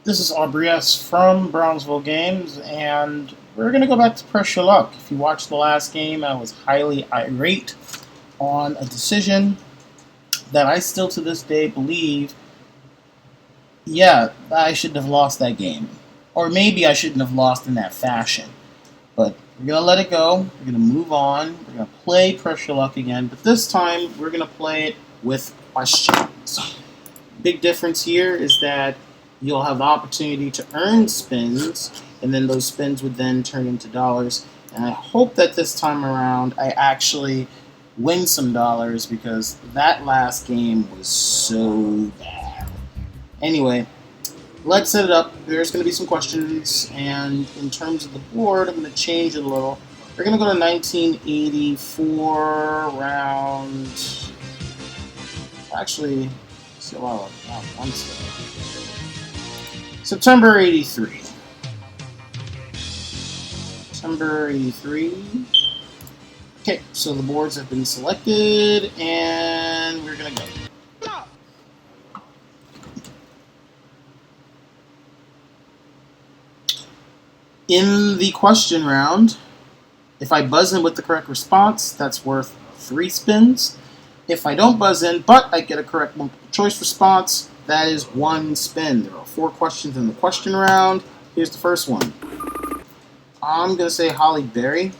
This is AubreyS from Brownsville Games, and we're going to go back to Press Your Luck. If you watched the last game, I was highly irate on a decision that I still to this day believe, I shouldn't have lost that game. Or maybe I shouldn't have lost in that fashion. But we're going to let it go. We're going to move on. We're going to play Press Your Luck again, but this time we're going to play it with questions. Big difference here is that you'll have the opportunity to earn spins, and then those spins would then turn into dollars. And I hope that this time around I actually win some dollars, because that last game was so bad. Anyway, let's set it up. There's going to be some questions, and in terms of the board, I'm going to change it a little. We're going to go to 1984 round. Actually, so I'll have one step. September 83. September 83. Okay, so the boards have been selected, and we're gonna go. In the question round, if I buzz in with the correct response, that's worth 3 spins. If I don't buzz in, but I get a correct multiple choice response, that is 1 spin. There are 4 questions in the question round. Here's the first one. I'm going to say Holly Berry,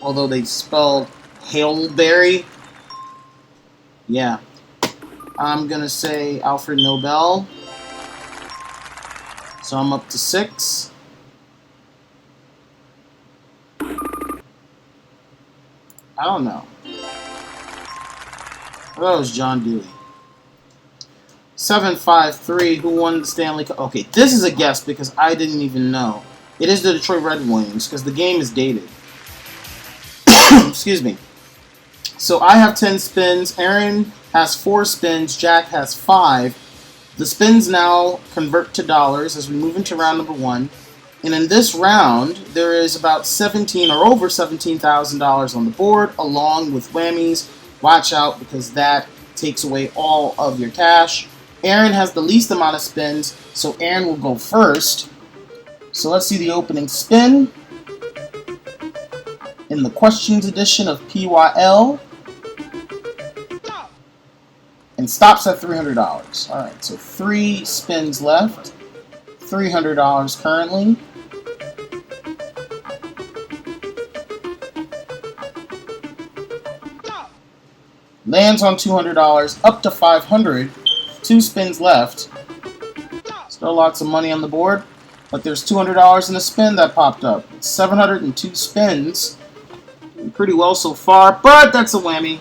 although they spelled Hailberry. Yeah. I'm going to say Alfred Nobel. So I'm up to 6. I don't know. I thought it was John Dewey. 753, who won the Stanley Cup? Okay, this is a guess because I didn't even know. It is the Detroit Red Wings because the game is dated. Excuse me. So I have 10 spins. Aaron has 4 spins. Jack has 5. The spins now convert to dollars as we move into round number 1. And in this round, there is about $17 or over $17,000 on the board, along with whammies. Watch out, because that takes away all of your cash. Aaron has the least amount of spins, so Aaron will go first. So let's see the opening spin in the questions edition of PYL. And stops at $300. Alright, so 3 spins left. $300 currently. Lands on $200, up to $500. 2 spins left. Still lots of money on the board, but there's $200 in a spin that popped up. It's 702 spins. Doing pretty well so far, but that's a whammy.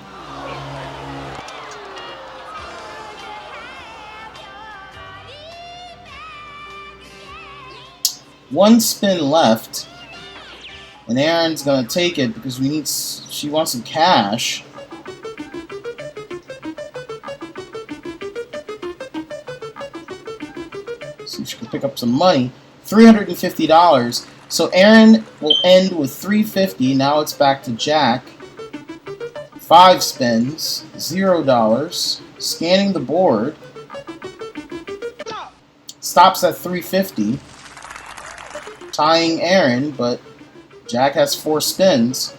One spin left, and Aaron's gonna take it because she wants some cash. See if she can pick up some money. $350. So Aaron will end with $350. Now it's back to Jack. 5 spins, $0. Scanning the board. Stops at $350. Tying Aaron, but Jack has 4 spins.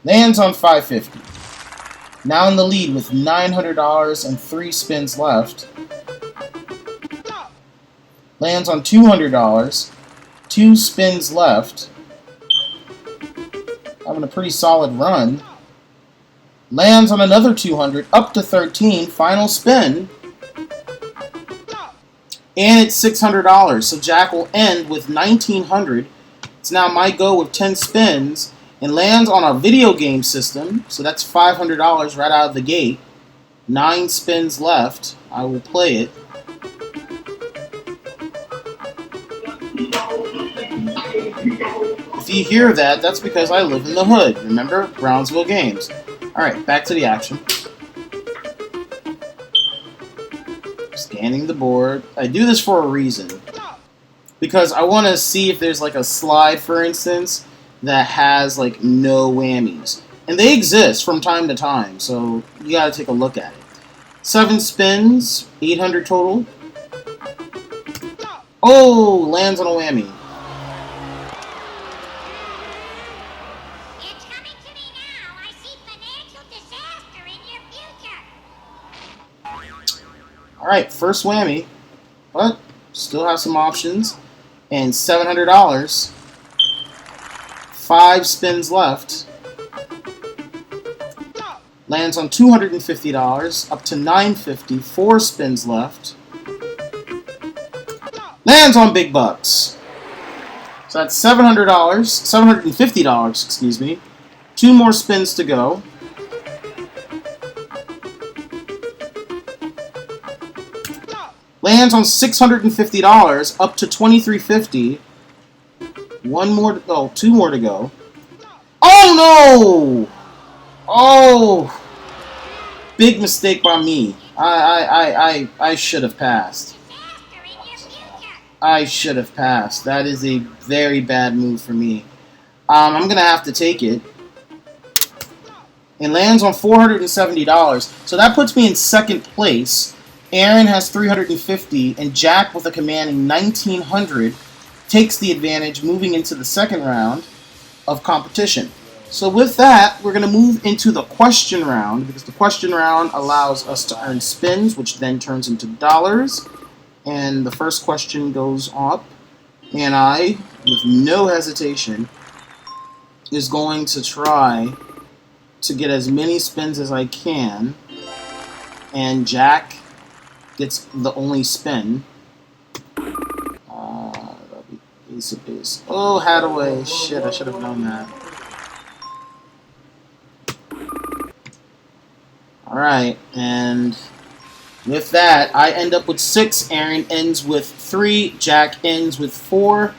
Lands on $550. Now in the lead with $900 and 3 spins left. Lands on $200. 2 spins left. Having a pretty solid run. Lands on another 200, up to 13, final spin. And it's $600, so Jack will end with $1,900. It's now my go with 10 spins, and lands on a video game system, so that's $500 right out of the gate. 9 spins left. I will play it. If you hear that, that's because I live in the hood. Remember? Brownsville Games. Alright, back to the action. Scanning the board. I do this for a reason. Because I want to see if there's like a slide, for instance, that has like no whammies. And they exist from time to time, so you gotta take a look at it. 7 spins, 800 total. Oh, lands on a whammy. It's coming to me now. I see financial disaster in your future. Alright, first whammy. But still have some options. And $700. 5 spins left. Lands on $250, up to $950. 4 spins left. Lands on big bucks. So that's $700, $750, excuse me. 2 more spins to go. Lands on $650, up to $2,350. 2 more to go. Oh no! Oh, big mistake by me. I should have passed. I should have passed. That is a very bad move for me. I'm gonna have to take it. It lands on $470, so that puts me in second place. Aaron has $350, and Jack with a commanding $1,900 takes the advantage, moving into the second round of competition. So with that, we're going to move into the question round, because the question round allows us to earn spins, which then turns into dollars. And the first question goes up, and I, with no hesitation, is going to try to get as many spins as I can. And Jack gets the only spin. That'll be ace of base. Oh, Hadaway. Shit, I should have known that. Alright, and with that, I end up with 6. Aaron ends with 3. Jack ends with 4.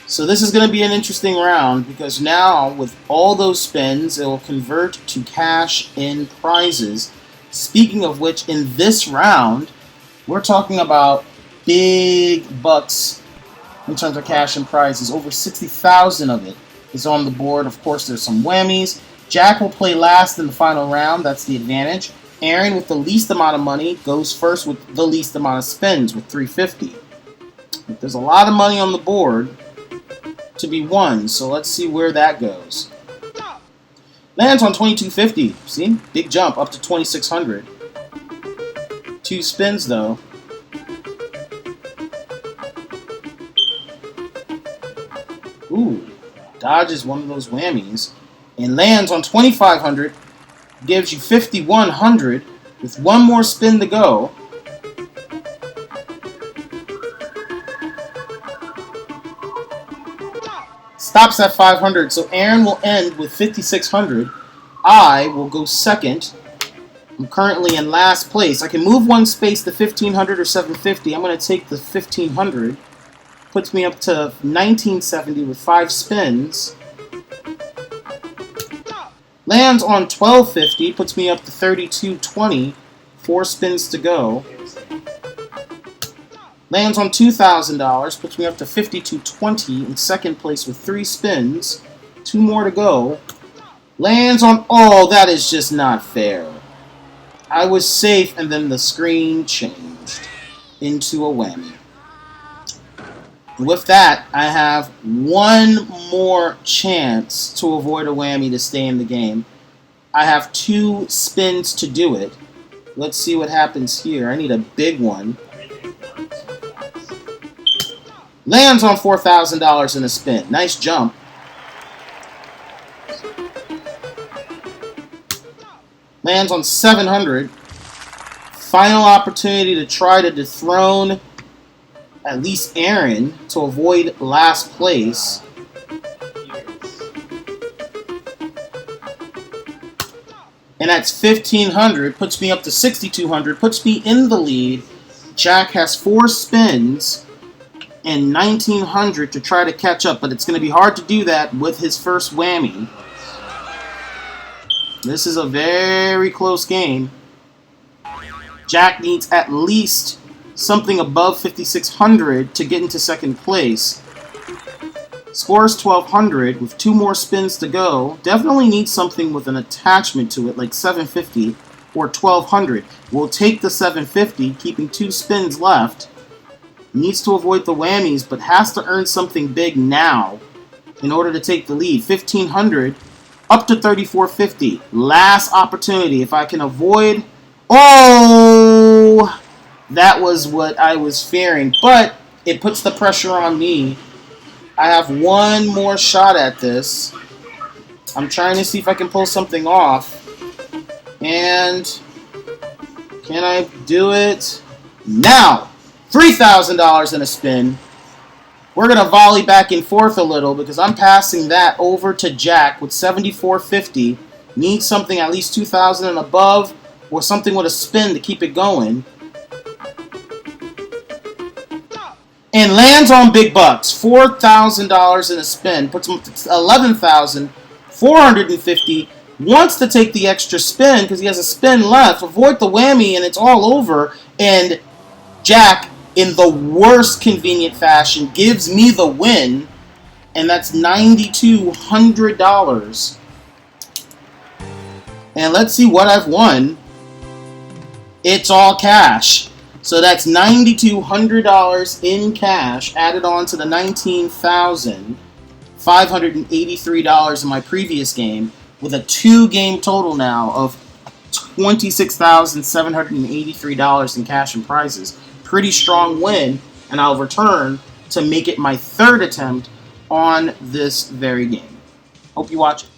So this is going to be an interesting round, because now, with all those spins, it will convert to cash in prizes. Speaking of which, in this round, we're talking about big bucks in terms of cash and prizes. Over 60,000 of it is on the board. Of course, there's some whammies. Jack will play last in the final round. That's the advantage. Aaron, with the least amount of money, goes first with the least amount of spins, with $350. But there's a lot of money on the board to be won, so let's see where that goes. Lands on $2,250. See? Big jump up to $2,600. 2 spins, though. Ooh. Dodges one of those whammies. And lands on $2,500. Gives you $5,100. With 1 more spin to go. Stops at $500, so Aaron will end with $5,600. I will go second. I'm currently in last place. I can move 1 space to $1,500 or $750. I'm going to take the $1,500. Puts me up to $1,970 with 5 spins. Lands on $1,250. Puts me up to $3,220. 4 spins to go. Lands on $2,000, puts me up to $5,220 in second place with 3 spins. 2 more to go. Lands on... Oh, that is just not fair. I was safe, and then the screen changed into a whammy. And with that, I have 1 more chance to avoid a whammy to stay in the game. I have 2 spins to do it. Let's see what happens here. I need a big one. Lands on $4,000 in a spin. Nice jump. Lands on $700. Final opportunity to try to dethrone at least Aaron to avoid last place. And that's $1,500. Puts me up to $6,200. Puts me in the lead. Jack has 4 spins and $1,900 to try to catch up, but it's going to be hard to do that with his first whammy. This is a very close game. Jack needs at least something above $5,600 to get into second place. Scores 1,200 with 2 more spins to go. Definitely needs something with an attachment to it, like 750 or 1,200. We'll take the 750, keeping 2 spins left. Needs to avoid the whammies, but has to earn something big now in order to take the lead. 1,500 up to 3,450. Last opportunity. If I can avoid... Oh! That was what I was fearing, but it puts the pressure on me. I have one more shot at this. I'm trying to see if I can pull something off. And can I do it? Now! $3,000 in a spin. We're going to volley back and forth a little because I'm passing that over to Jack with 7,450. Need something at least 2,000 and above or something with a spin to keep it going. And lands on big bucks. $4,000 in a spin. Puts him up to 11,450. Wants to take the extra spin because he has a spin left. Avoid the whammy and it's all over. And Jack, in the worst convenient fashion, gives me the win. And that's $9,200. And let's see what I've won. It's all cash. So that's $9,200 in cash added on to the $19,583 in my previous game with a 2-game total now of $26,783 in cash and prizes. Pretty strong win, and I'll return to make it my 3rd attempt on this very game. Hope you watch it.